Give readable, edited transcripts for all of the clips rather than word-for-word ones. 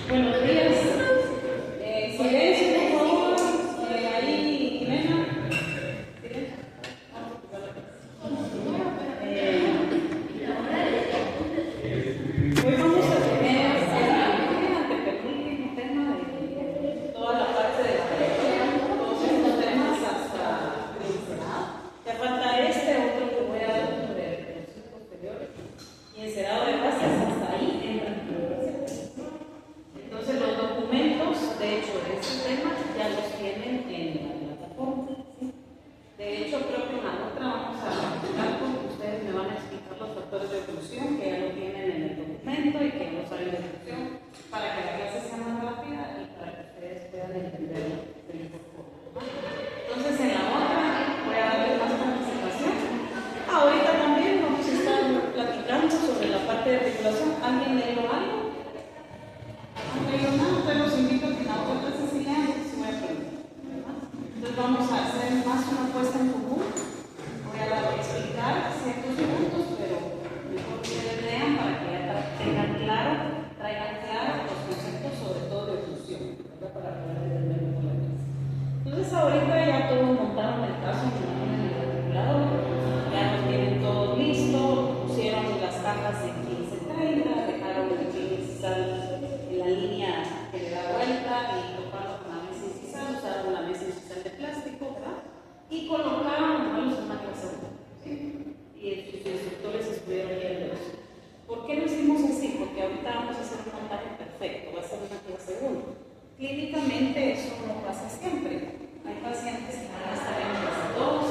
Buenos días. Silencio, por favor. Ahí, Jimena. Silencio. Hoy vamos a tener el antepenúltimo tema de toda la parte de la lectura, todos estos temas hasta el Senado. Ya falta otro que voy a dar sobre estudios posteriores y encerado de bases hasta ahí entran. Entonces los documentos, de hecho, de este tema ya los tienen en la plataforma. ¿Sí? De hecho, creo que en la otra vamos a explicar porque ustedes me van a explicar los factores de evolución que ya lo tienen en el documento y que no saben de evolución para que la clase sea más rápida y para que ustedes puedan entender el protocolo. Entonces, en la otra voy a darles más participación. Ahorita también vamos a estar platicando sobre la parte de regulación. ¿Alguien leyó algo? Entonces los invito a que en la otra clase se lean porque se voy a preguntar. Entonces vamos a hacer más una puesta en común. Voy a explicar ciertos puntos, pero mejor que ustedes lean para que ya traigan claro los conceptos, sobre todo de evolución, ¿verdad? Para poder entender mejor la clase. Entonces ahorita ya todos montaron el caso en el calculador, ya lo tienen todo listo, pusieron las cajas en 1530, dejaron el sal en la línea que le da vuelta y toparlo con la mesa incisal, usaron la mesa incisal de plástico, ¿verdad? Y colocaron modelos en una clase 1, ¿sí? Y sus instructores estuvieron viendo eso. ¿Por qué lo hicimos así? Porque ahorita vamos a hacer un montaje perfecto, va a ser una clase 1. Clínicamente eso no pasa siempre. Hay pacientes que van a estar en clase 2,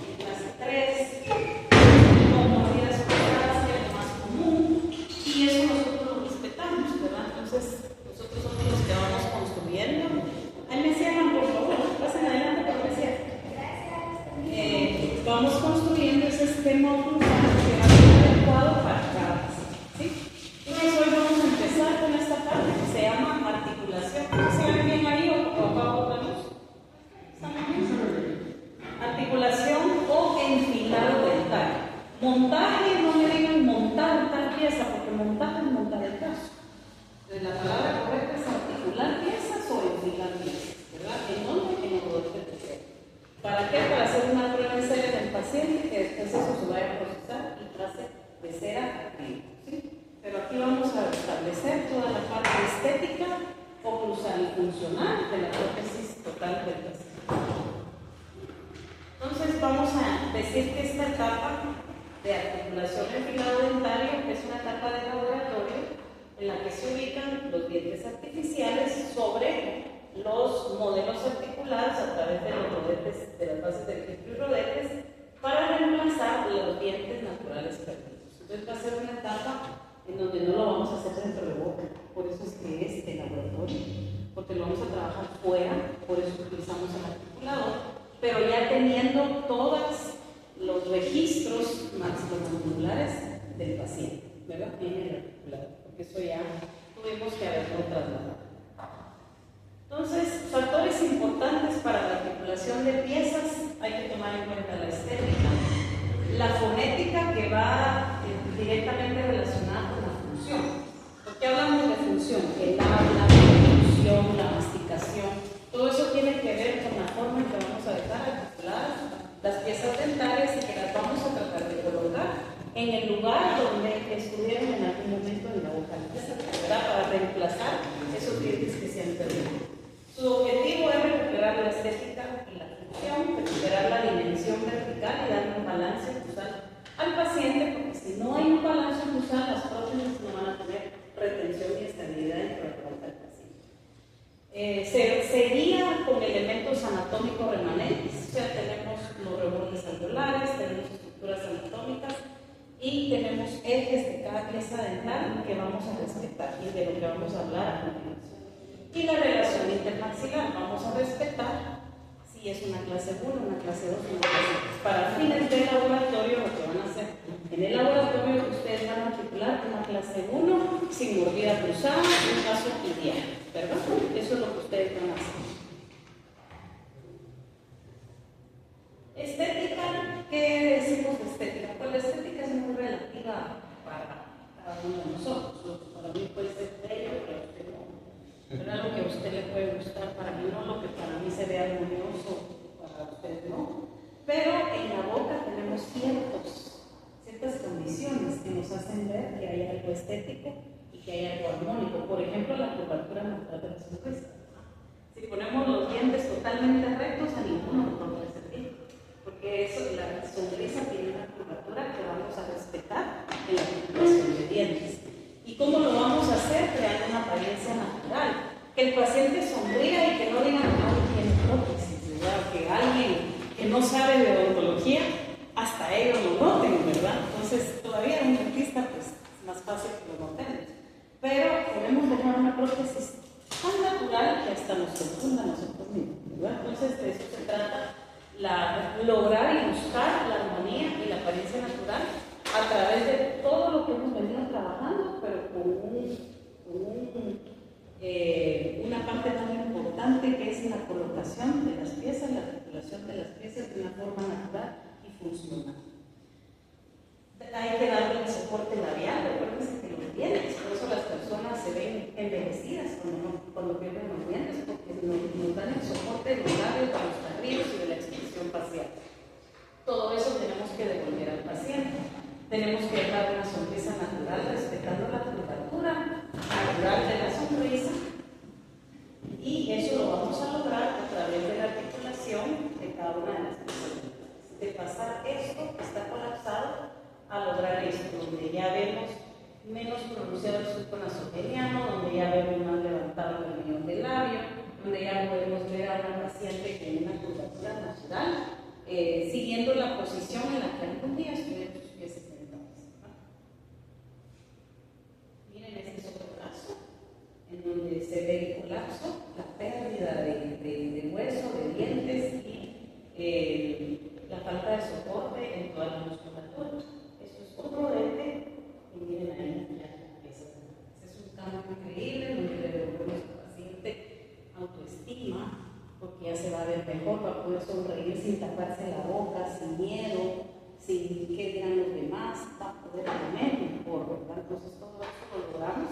en clase 3, con mordidas cruzadas, que es lo más común, y eso nosotros lo respetamos, ¿verdad? Entonces, nosotros somos los que vamos construyendo. Ahí me cierran, por favor, pasen adelante por me cierran. Vamos construyendo ese esquema oclusal que va a ser adecuado para cada paciente, ¿sí? Entonces, hoy vamos a empezar con esta parte que se llama articulación. ¿Se ven bien ahí o abajo la luz? Articulación o enfilado dental. Montaje, no me digan montar tal pieza, porque montaje es montar el caso. Entonces, la palabra correcta es articular piezas o enfilar piezas, ¿verdad? ¿En dónde? En el modelo de tercero. ¿Para qué? Para hacer una prueba en serie del paciente que después eso se vaya a procesar y pase de cera a acrílico, ¿sí? Pero aquí vamos a establecer toda la parte estética, oclusal y funcional de la prótesis total del paciente. Entonces vamos a decir que esta etapa de articulación de enfilado dentario es una etapa de laboratorio en la que se ubican los dientes artificiales sobre los modelos articulados a través de los rodetes, de las bases del ejemplo y rodetes, para reemplazar los dientes naturales perdidos. Entonces va a ser una etapa en donde no lo vamos a hacer dentro de boca, por eso es que es el laboratorio, porque lo vamos a trabajar fuera, por eso utilizamos el articulador, pero ya teniendo todos los registros maxilomandibulares del paciente, ¿verdad? En el articulador, porque eso ya tuvimos que haberlo trasladado. Entonces, factores importantes para la articulación de piezas, hay que tomar en cuenta la estética, la fonética que va directamente relacionada con la función. ¿Por qué hablamos de función? El habla, la dicción, la masticación, todo eso tiene que ver con la forma en que vamos a dejar articuladas las piezas dentales y que las vamos a tratar de colocar en el lugar donde estuvieron en algún momento en la boca, ¿verdad? Para reemplazar esos dientes que se han perdido. Su objetivo es recuperar la estética y la función, recuperar la dimensión vertical y dar un balance oclusal al paciente, porque si no hay un balance oclusal, las prótesis no van a tener retención y estabilidad dentro de la boca del paciente. Sería con elementos anatómicos remanentes, o sea, tenemos los rebordes alveolares, tenemos estructuras anatómicas y tenemos ejes de cada pieza dental que vamos a respetar y de lo que vamos a hablar a continuación. Y la relación intermaxilar, vamos a respetar si es una clase 1, una clase 2, una clase 3. Para fines del laboratorio, lo que van a hacer en el laboratorio, ustedes van a articular una clase 1 sin mordida cruzada, un caso ideal, ¿verdad? Eso es lo que ustedes van a hacer. Estética, ¿qué decimos de estética? Pues la estética es muy relativa para cada uno de nosotros. Para mí puede ser bello, pero usted no. algo estético y que haya algo armónico. Por ejemplo, la curvatura natural de la sonrisa. Si ponemos los dientes totalmente rectos, a ninguno nos va a servir, porque eso, la sonrisa tiene una curvatura que vamos a respetar en la articulación de dientes. ¿Y cómo lo vamos a hacer? Creando una apariencia natural. Que el paciente sonría y que no digan que no tiene prótesis, ¿verdad? Que alguien que no sabe de odontología, hasta ellos lo noten, ¿verdad? Entonces, todavía un dentista, pues, es más fácil que lo notemos. Pero podemos dejar una prótesis tan natural que hasta nos confunda a nosotros mismos, ¿verdad? Entonces, de eso se trata, lograr y buscar la armonía y la apariencia natural a través de todo lo que hemos venido trabajando, pero con una parte tan importante que es la colocación de las piezas, la articulación de las piezas de una forma natural y funcional. Hay que darle el soporte labial, recuérdense que los dientes, por eso las personas se ven envejecidas cuando pierden los dientes, porque nos dan el soporte de los labios, de los carrillos y de la expresión facial. Todo eso tenemos que devolver al paciente. Tenemos que dar una sonrisa natural, respetando la curvatura natural de la sonrisa, y eso lo vamos a lograr a través de la articulación de cada una de las personalidades. De pasar esto que está colapsado a lograr esto, donde ya vemos menos pronunciado el surco nasogeniano, donde ya vemos más levantado el vellón del labio, donde ya podemos ver a una paciente con una curvatura natural, siguiendo la posición en la que algún día estuvieron sus pies sentados. Miren, este es otro caso en donde se ve el colapso, la pérdida de hueso, de dientes y la falta de soporte en toda la musculatura. Esto es otro rodete y miren ahí ya empieza. Este es un cambio increíble donde le devolvemos a nuestro paciente autoestima, porque ya se va a ver mejor, va a poder sonreír sin taparse la boca, sin miedo, sin qué dirán los demás, va a poder comer mejor, ¿verdad? Entonces todo esto lo logramos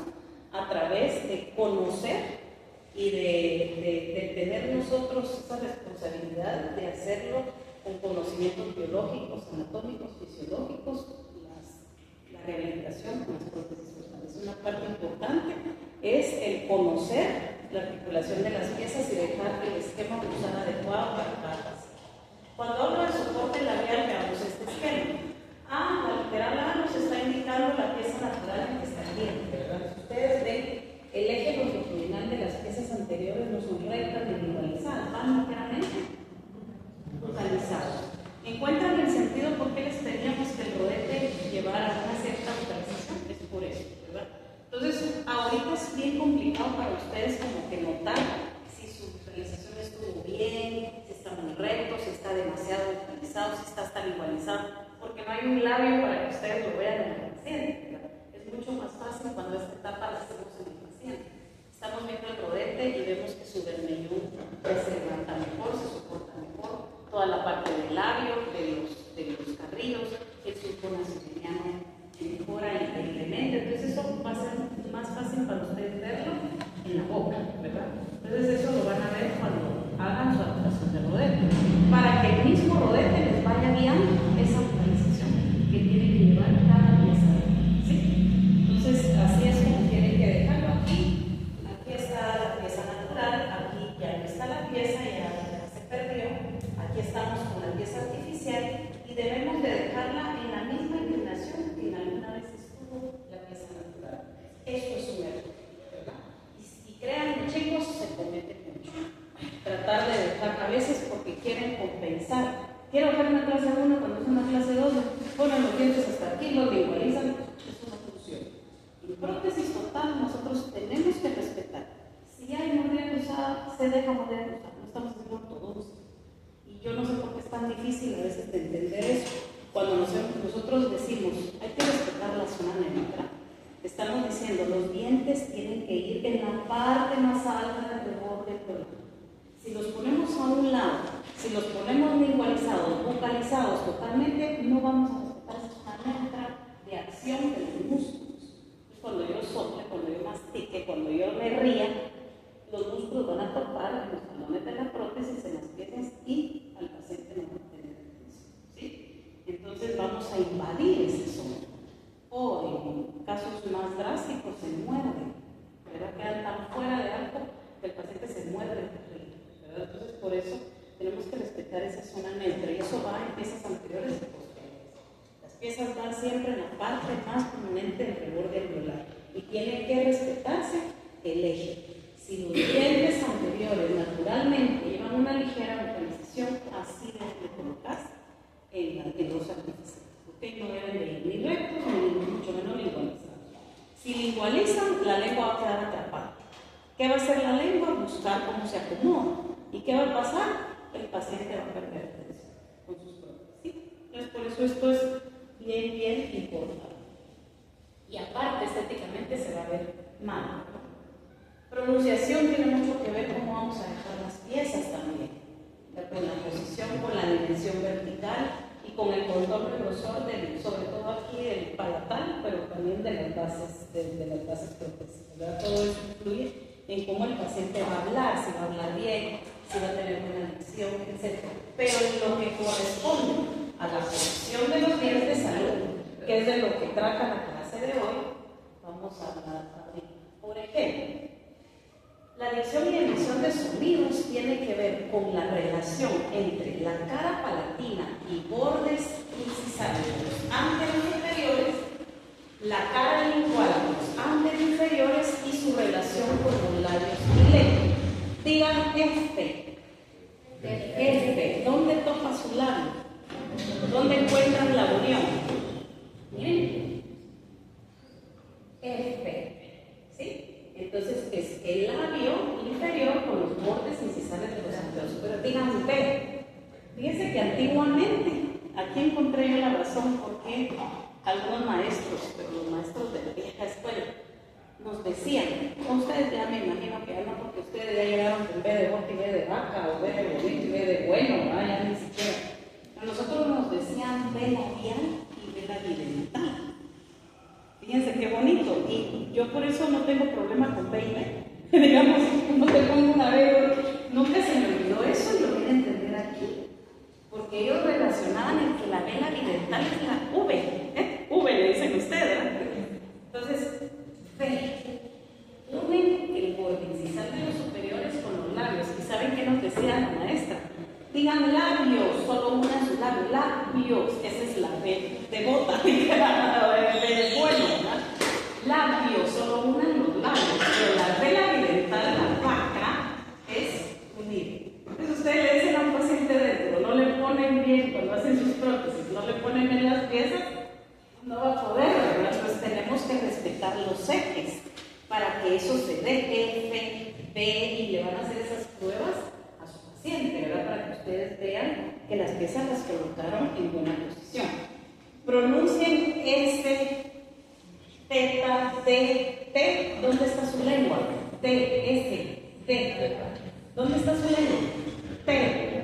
a través de conocer y de tener nosotros esa responsabilidad de hacerlo con conocimientos biológicos, anatómicos, fisiológicos, la rehabilitación con las prótesis frontales. Una parte importante es el conocer la articulación de las piezas y dejar el esquema pulsar adecuado para cada paciente. Cuando hablo de soporte labial, veamos este esquema. La lateral A nos está indicando la pieza natural en que está el diente, ¿verdad? Si ustedes ven, el eje longitudinal de las piezas anteriores no son rectas ni igualizadas, van ligeramente localizados. ¿Encuentran el sentido por qué les pedíamos que el rodete llevara una cierta localización? Es por eso, ¿verdad? Entonces, ahorita es bien complicado para ustedes como que notar si su realización estuvo bien, si está muy recto, si está demasiado localizado, si está tan igualizado, porque no hay un labio para que ustedes lo vean en el paciente, ¿verdad? Es mucho más fácil cuando esta etapa la hacemos en el paciente. Estamos viendo el rodete y vemos que su vermellón se levanta mejor, se soporta mejor, toda la parte del labio, de los carrillos, el surco nasogeniano mejora increíblemente. Entonces eso va a ser más fácil para ustedes verlo en la boca, ¿verdad? Entonces eso lo van a ver cuando hagan su adaptación de rodete, para que el mismo rodete les vaya guiando esa localización que tiene que llevar cada pieza, ¿sí? Entonces así es como tienen que dejarlo aquí. Aquí está la pieza natural, aquí ya no está la pieza, ya se perdió. Aquí estamos con la pieza artificial y debemos de dejarla en la misma inclinación que en alguna vez estuvo la pieza natural. Esto es un error, ¿verdad? Y créanme, chicos, se comete mucho. Tratar de dejar, a veces porque quieren compensar. Quiero dejar una clase 1 cuando es una clase 2, ponen los dientes hasta aquí, los igualizan, eso no funciona. En prótesis total nosotros tenemos que respetar. Si hay mordida cruzada, se deja mordida cruzada, no estamos haciendo ortodoncia. Y yo no sé por qué es tan difícil a veces de entender eso. Cuando nosotros decimos, hay que respetar la zona neutra, estamos diciendo, los dientes tienen que ir en la parte más alta del borde del cuerpo. Si los ponemos a un lado, si los ponemos igualizados, vocalizados totalmente, no vamos a respetar esa zona neutra de acción de los músculos. Entonces, cuando yo sople, cuando yo mastique, cuando yo me ría, los músculos van a topar en los talones de la prótesis, en las piezas y al paciente no va a tener atención, ¿sí? Entonces vamos a invadir esa zona. O en casos más piezas van siempre en la parte más prominente del reborde alveolar y tiene que respetarse el eje. Si los dientes anteriores naturalmente llevan una ligera vocalización, así deben de colocarse en los artificiales. ¿Okay? No deben de ir ni rectos ni mucho menos lingualizados. Si lingualizan, la lengua va a quedar atrapada. ¿Qué va a hacer la lengua? Buscar cómo se acomoda. ¿Y qué va a pasar? El paciente va a perder atención con sus prótesis. ¿Sí? Entonces, por eso esto es bien, bien importante. Y aparte, estéticamente se va a ver mal. Pronunciación tiene mucho que ver cómo vamos a dejar las piezas también, con la posición, con la dimensión vertical y con el contorno y grosor, sobre todo aquí del palatal, pero también de las bases, de las bases protésicas, ¿verdad? Todo eso influye en cómo el paciente va a hablar, si va a hablar bien, si va a tener buena dicción, etc. Pero en lo que corresponde a la posición de los bienes de salud, que es de lo que trata la clase de hoy, vamos a hablar ahorita. Por ejemplo, la dicción y emisión de sonidos tiene que ver con la relación entre la cara palatina y bordes incisales de los anteroinferiores, la cara lingual de los anteroinferiores y su relación con los labios milenio. Digan F. F. ¿Dónde toca su labio? ¿Dónde encuentran la unión? Miren. F. ¿Sí? Entonces es el labio inferior con los bordes incisales de los anteojos. Pero digan B. Fíjense que antiguamente, aquí encontré yo la razón por qué algunos maestros, pero los maestros de la vieja escuela, nos decían, ustedes ya me imagino que ya no, porque ustedes ya llegaron con B de boca y B de vaca, o B de bonito y B de bueno, ¿no? Ya ni siquiera. A nosotros nos decían B labial y B labidental. Fíjense qué bonito, y yo por eso no tengo problema con B y B. Digamos, no te pongo una B, nunca se me olvidó eso y lo voy a entender aquí. Porque ellos relacionaban en que la B labidental es la V, V le dicen ustedes, ¿verdad? Entonces, B, unen el borde incisal de los superiores con los labios. ¿Y saben qué nos decía la maestra? Digan labios, solo una en su labio, labios, esa es la B de bota, de bueno, ¿verdad? Labios, solo una en los labios, pero la B labidental, la vaca, es unir. Entonces ustedes le dicen a un paciente dentro, no le ponen bien cuando hacen sus prótesis, no le ponen en las piezas, no va a poder, ¿verdad? Entonces tenemos que respetar los ejes para que eso se dé, F, B, y le van a hacer esas pruebas a su paciente, ¿verdad? Para que ustedes vean que las piezas las colocaron en buena posición. Pronuncien S, teta, T, T, ¿dónde está su lengua? T, S, T, ¿dónde está su lengua? T,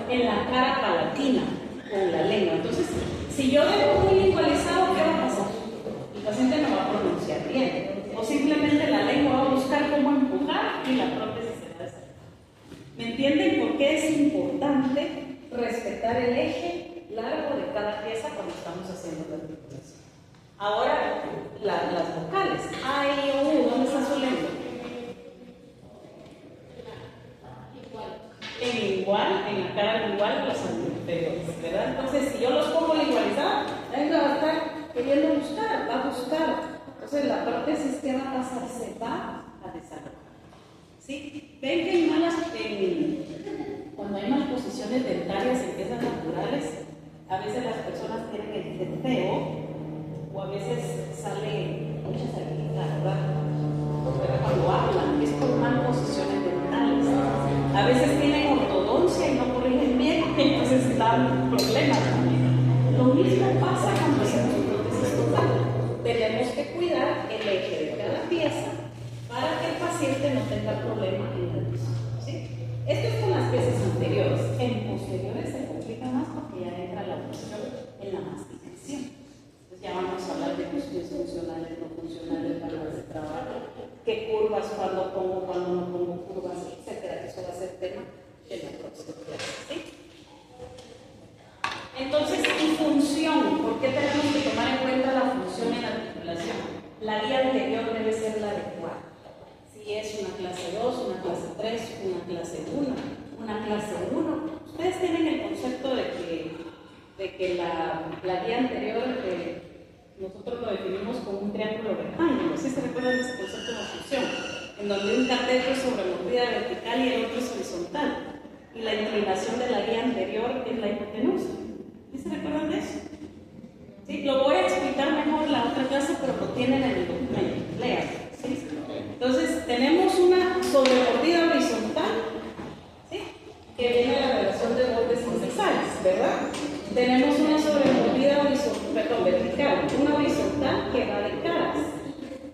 en la cara palatina, con la lengua. Entonces, si yo dejo muy lingualizado, ¿qué va a pasar? El paciente no va a pronunciar bien, o simplemente la lengua va a buscar cómo empujar y la prótesis se va a deshacer. ¿Me entienden por qué es importante respetar el eje largo de cada pieza cuando estamos haciendo la articulación? Ahora, las vocales. A, I, O, U, ¿dónde está su lengua? En igual, en la cara lingual de los anteroinferiores, ¿verdad? Entonces, si yo los pongo lingualizados, la lengua va a estar queriendo buscar, va a buscar. Entonces, la prótesis que va a pasar se va a desarrollar. ¿Sí? Ven que hay malas, cuando hay malas posiciones dentarias en piezas naturales, a veces las personas tienen el teteo, o a veces sale mucha saliva, ¿verdad? Cuando hablan, es por malas posiciones dentales. A veces tienen ortodoncia y no corrigen bien, entonces están problemas también. Lo mismo pasa cuando hacemos prótesis total. Tenemos que cuidar el eje de cada pieza para que el paciente no tenga problema en la visión. ¿Sí? Esto es con las piezas anteriores. En posteriores se complica más porque ya entra la función en la masticación. Entonces ya vamos a hablar de cuestiones funcionales, no funcionales, palabras de trabajo, qué curvas, cuándo no pongo curvas, etcétera. Eso va a ser tema de la próxima clase. ¿Sí? Entonces, y función, ¿por qué tenemos que tomar en cuenta la función en la articulación? La guía anterior debe ser la adecuada. Si es una clase 2, una clase 3, una clase 1, una clase 1, ustedes tienen el concepto de que la guía anterior donde un catéter es sobre mordida vertical y el otro es horizontal. Y la inclinación de la guía anterior es la hipotenusa. ¿Sí se recuerdan de eso? ¿Sí? Lo voy a explicar mejor en la otra clase, pero lo tienen en el documento. Lean. ¿Sí? Entonces, tenemos una sobremordida horizontal, ¿sí? Que viene de la relación de bordes transversales, ¿verdad? Tenemos una sobremordida vertical, una horizontal que va de caras.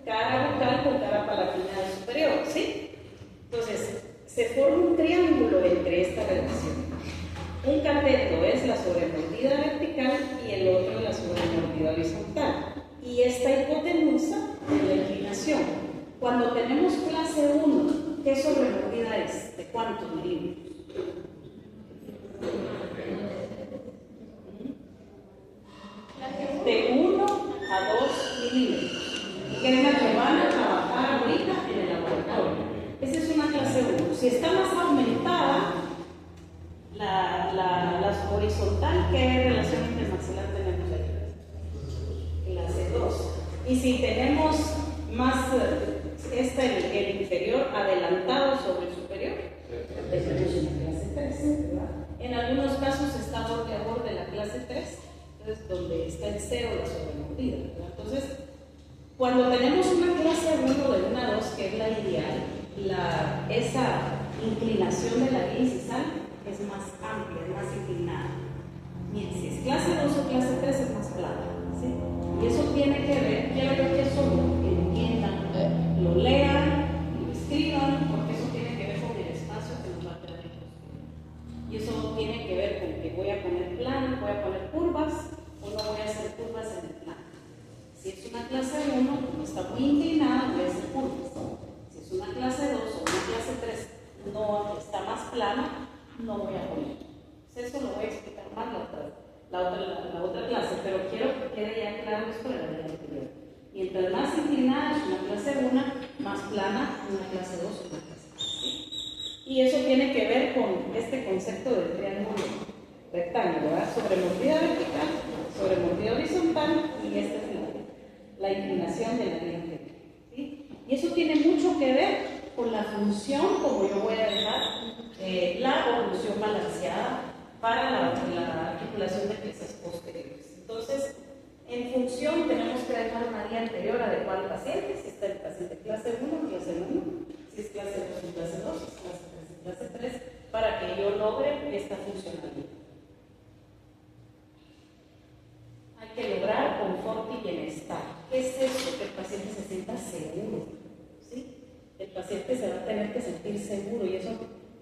Cara bucal con cara palatina superior, ¿sí? Entonces, se forma un triángulo entre esta relación. Un cateto es la sobremordida vertical y el otro es la sobremordida horizontal. Y esta hipotenusa es la inclinación. Cuando tenemos clase 1, ¿qué sobremordida es? ¿De cuántos milímetros? De 1 a 2 milímetros. Que es la que van a trabajar ahorita en el laboratorio. Esa es una clase 1. Si está más aumentada, la horizontal, ¿qué relación intermaxilar tenemos ahí? Clase 2. Y si tenemos más el inferior adelantado sobre el superior, tenemos una clase 3, ¿verdad? En algunos casos está borde a borde la clase 3, entonces donde está en 0 la sobremordida, ¿verdad? Entonces, cuando tenemos una clase 1 de 1 a 2, que es la ideal, esa inclinación de la guía incisal es más amplia, es más inclinada. Bien, si es clase 2 o clase 3 es más plana, ¿sí? Y eso tiene que ver, quiero yo que eso lo entiendan, lo lean, lo escriban, porque eso tiene que ver con el espacio que nos va a quedar en el. Y eso tiene que ver con que voy a poner plano, voy a poner curvas o no voy a hacer curvas en el plano. Si es una clase 1, como está muy inclinada, voy a hacer curvas. Si es una clase 2 o una clase 3, no está más plana, no voy a poner. Eso lo voy a explicar más la otra clase, pero quiero que quede ya claro esto de la vida anterior. Mientras más inclinada es una clase 1, más plana una clase 2 o una clase 3. ¿Sí? Y eso tiene que ver con este concepto del triángulo rectángulo, ¿verdad? Sobremordida vertical, sobremordida horizontal, y esta es la inclinación de la guía anterior. ¿Sí? Y eso tiene mucho que ver con la función, como yo voy a dejar la evolución balanceada para la articulación de piezas posteriores. Entonces, en función tenemos que dejar una guía anterior adecuada al paciente, si está el paciente clase 1, clase 1, si es clase 2, clase 2, si es clase 3, clase 3, para que yo logre esta funcionalidad. Hay que lograr confort y bienestar. ¿Qué es eso? Que el paciente se sienta seguro, ¿sí? El paciente se va a tener que sentir seguro y eso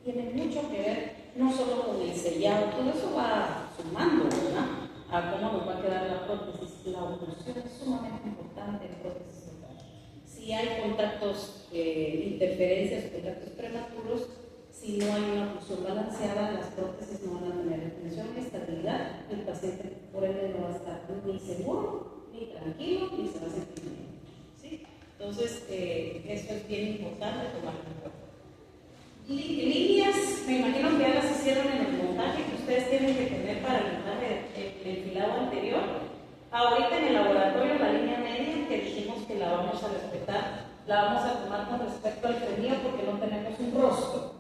tiene mucho que ver no solo con el sellado, todo eso va sumando, ¿verdad? A cómo nos va a quedar la prótesis. La oclusión es sumamente importante en prótesis dentales. Si hay contactos, interferencias o contactos prematuros, si no hay una oclusión balanceada, las prótesis no van a tener tensión ni estabilidad, el paciente por ende no va a estar ni seguro, ni tranquilo, ni se va a sentir bien, ¿sí? Entonces, eso es bien importante tomarlo en cuenta. Líneas, me imagino que ya las hicieron en el montaje que ustedes tienen que tener para el montaje del filado anterior. Ahorita en el laboratorio la línea media, que dijimos que la vamos a respetar, la vamos a tomar con respecto al frenillo porque no tenemos un rostro.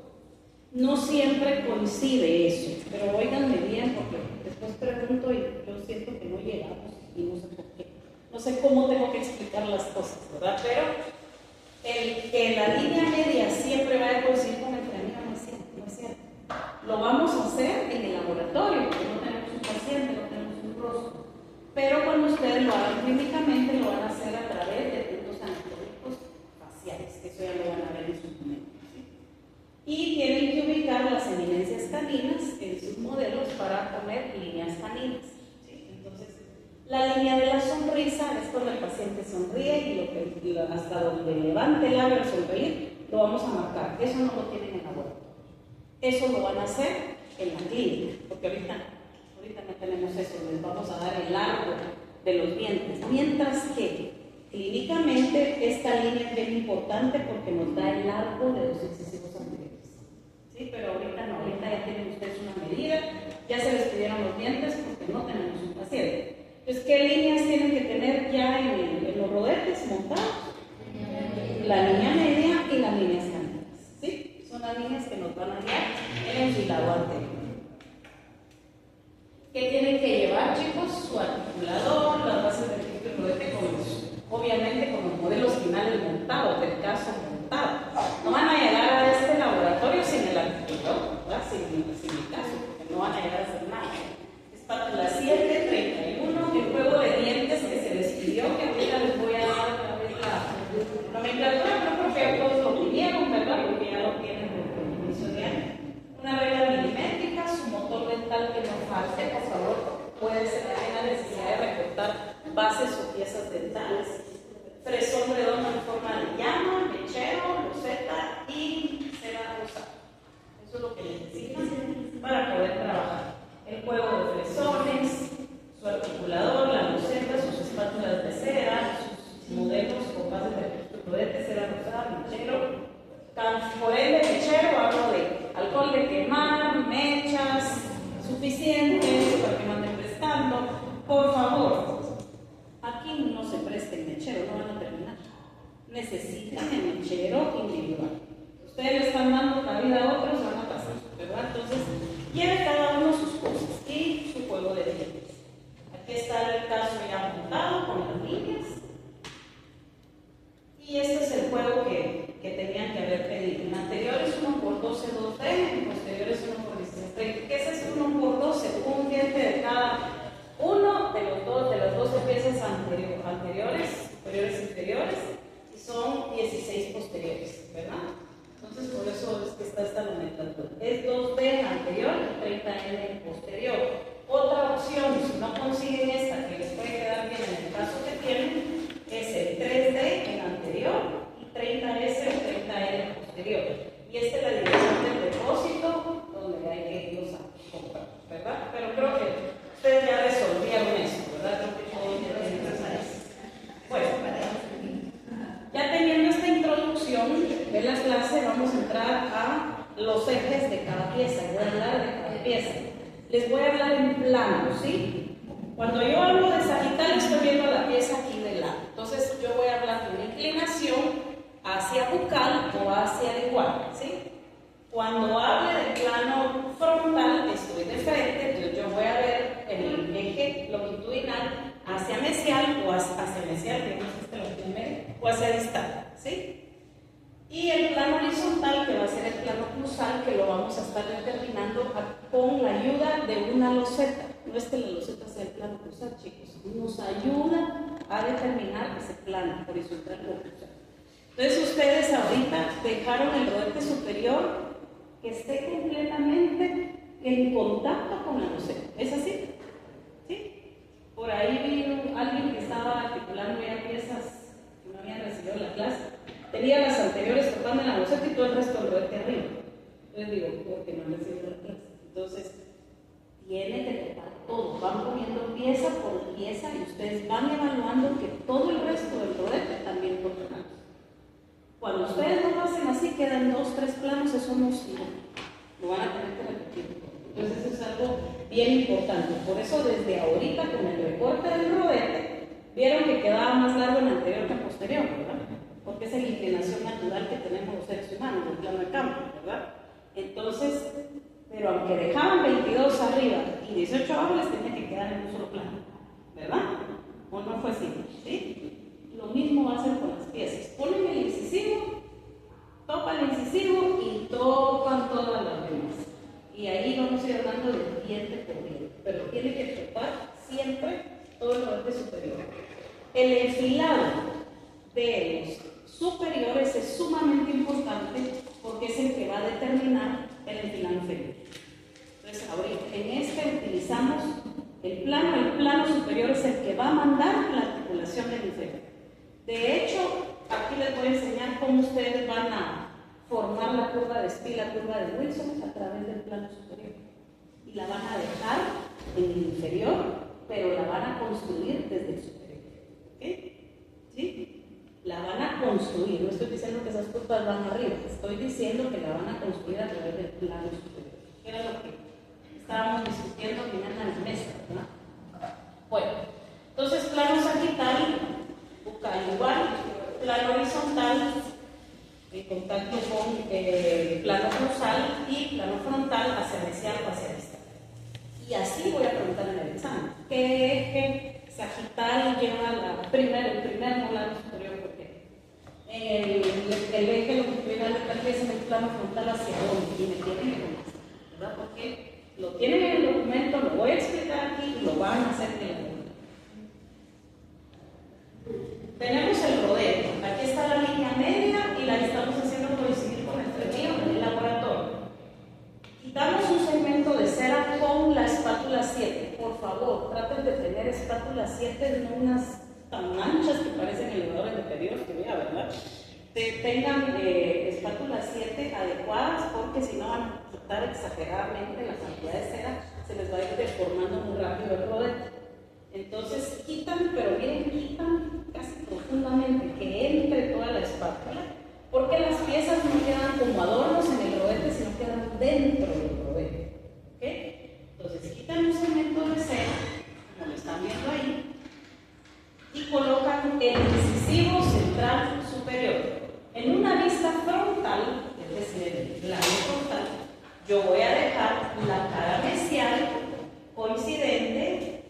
No siempre coincide eso, pero óiganme bien porque después pregunto y yo siento que no llegamos y no sé por qué. No sé cómo tengo que explicar las cosas, ¿verdad? Pero el que la línea media siempre vaya a coincidir con el frenillo no es cierto. Lo vamos a hacer en el laboratorio porque no tenemos un paciente, no tenemos un rostro. Pero cuando ustedes lo hagan clínicamente, lo van a hacer a través de puntos anatómicos faciales, que eso ya lo van a ver en su momento. Y tienen que ubicar las eminencias caninas en sus modelos para poner líneas caninas. ¿Sí? Entonces, la línea de la sonrisa es cuando el paciente sonríe y hasta donde levante el labio al sonreír, lo vamos a marcar. Eso no lo tienen en la web. Eso lo van a hacer en la clínica, porque ahorita no tenemos eso, les vamos a dar el largo de los dientes. Mientras que clínicamente esta línea es bien importante porque nos da el largo de los incisivos anteriores. ¿Sí? Pero ahorita no, ahorita ya tienen ustedes una medida, ya se les pidieron los dientes porque no tenemos un paciente. Entonces, ¿qué líneas tienen que tener ya en los rodetes montados? La línea media y la línea líneas cantadas, ¿sí? Son las líneas que nos van a guiar en el enfilado anterior. ¿Qué tienen que llevar, chicos? Su articulador, las bases del registro y rodete, obviamente con los modelos finales montados, del caso montado. No van a llegar a este laboratorio sin el articulador, ¿verdad? Sin el caso, porque no van a llegar a hacer nada. Espátula 7, 31, el juego de dientes que se les pidió, que ahorita les voy a dar otra vez la nomenclatura, pero creo que ya todos lo pidieron, ¿verdad? Porque ya lo tienen desde el inicio de año. Una regla milimétrica, su motor dental que no falte, por favor, puede ser que tenga necesidad de recortar bases o piezas dentales. Fresón redondo en forma de llama, mechero, roseta y cera rosada. Eso es lo que necesitan para poder trabajar. El juego de fresones, su articulador, la roseta, sus espátulas de cera, sus modelos con bases de rodete, cera rosada, mechero. Por ende, mechero, hablo de alcohol de quemar, mechas suficientes para que no anden prestando. Por favor, aquí no se presten mechero, no van a terminar. Necesitan el mechero individual. Ustedes le están dando cabida a otros, van a pasar, ¿verdad? Entonces, lleve cada uno sus cosas y su juego de dientes. Aquí está el caso ya montado con las líneas. Y este es el juego que tenían que haber pedido. En anteriores 1 por 12, 2D, en posteriores 1 por 16, 30. ¿Qué es ese 1 por 12? Un diente de cada uno de las 12 piezas anteriores, superiores e inferiores, y son 16 posteriores, ¿verdad? Entonces, por eso es que está esta nomenclatura. Es 2D anterior y 30N posterior. Otra opción, si no consiguen esta, que les puede quedar bien en el caso que tienen, es el 3D en anterior y 30S o 30N posterior. Y esta es la dirección del depósito donde hay que irlos a comprar, ¿verdad? Pero creo que ustedes ya resolvieron eso, ¿verdad? Creo que todo ya tienen clases. Bueno, ya teniendo esta introducción de la clase, vamos a entrar a los ejes de cada pieza. Voy a hablar de cada pieza. Les voy a hablar en plano, ¿sí? Cuando yo hablo de sagital, estoy viendo la pieza aquí de lado. Entonces, yo voy a hablar de una inclinación hacia bucal o hacia igual, ¿sí? Cuando hable de plano frontal, estoy de frente, entonces yo voy a ver el eje longitudinal hacia mesial o hacia mesial, que no es este lo primero, o hacia distal, ¿sí? Y el plano horizontal, que va a ser el plano cruzal, que lo vamos a estar determinando con la ayuda de una loseta. No es que la loseta sea el plano cruzal, chicos, nos ayuda a determinar ese plano horizontal o cruzal. Entonces ustedes ahorita dejaron el rodete superior que esté completamente en contacto con la loseta. ¿Es así? ¿Sí? Por ahí vi alguien que estaba articulando ya piezas que no habían recibido la clase. Tenía las anteriores tocando en la loseta y todo el resto del rodete arriba. Entonces digo, porque no han recibido la clase. Entonces, tiene que tocar todo. Van poniendo pieza por pieza y ustedes van evaluando que todo el resto del rodete también toque. Cuando ustedes no lo hacen así, quedan 2, 3 planos, eso no sirve. Lo van a tener que repetir. Entonces eso es algo bien importante. Por eso desde ahorita con el recorte del rodete, vieron que quedaba más largo en anterior que en posterior, ¿verdad? Porque es la inclinación natural que tenemos los seres humanos, el plano de campo, ¿verdad? Entonces, pero aunque dejaban 22 arriba y 18 abajo, les tenía que quedar en un solo plano, ¿verdad? ¿O no fue así? ¿Sí? Lo mismo va a hacer con las piezas. Ponen el incisivo, topan el incisivo y topan todas las demás. Y ahí vamos a ir hablando de diente por diente. Pero tiene que topar siempre todo el rodete superior. El enfilado de los superiores es sumamente importante porque es el que va a determinar el enfilado inferior. Entonces, ahorita en este utilizamos el plano superior es el que va a mandar la articulación del inferior. De hecho, aquí les voy a enseñar cómo ustedes van a formar la curva de Spee, la curva de Wilson a través del plano superior. Y la van a dejar en el inferior, pero la van a construir desde el superior. ¿Ok? ¿Sí? La van a construir. No estoy diciendo que esas curvas van arriba, estoy diciendo que la van a construir a través del plano superior. ¿Qué era lo que estábamos discutiendo al final en la mesa, ¿verdad? Bueno, entonces plano sagital, bucal igual, plano horizontal, contacto con plano causal y plano frontal hacia mesial o hacia distal. Y así voy a preguntar en el examen. ¿Qué eje sagital lleva el primer molar superior? Porque el eje longitudinal de la pieza en el plano frontal hacia dónde, y me tienen que contestar, ¿verdad? Porque lo tienen en el documento, lo voy a explicar aquí y lo van a hacer en la pregunta. Tenemos el rodeo. Aquí está la línea media y la estamos haciendo coincidir con el frenillo en el laboratorio. Quitamos un segmento de cera con la espátula 7. Por favor, traten de tener espátula 7, no unas tan anchas que parecen elevadores de pedidos que vea, ¿verdad? Tengan espátula 7 adecuadas, porque si no van a quitar exageradamente la cantidad de cera, se les va a ir deformando muy rápido el rodete. Entonces quitan, pero bien quitan casi profundamente, que entre toda la espátula, porque las piezas no quedan como adornos en el rodete, sino quedan dentro del rodete. ¿Okay? Entonces quitan un segmento de cera, como lo están viendo ahí, y colocan el incisivo central superior. En una vista frontal, es decir, en el plano frontal, yo voy a dejar la cara mesial coincidente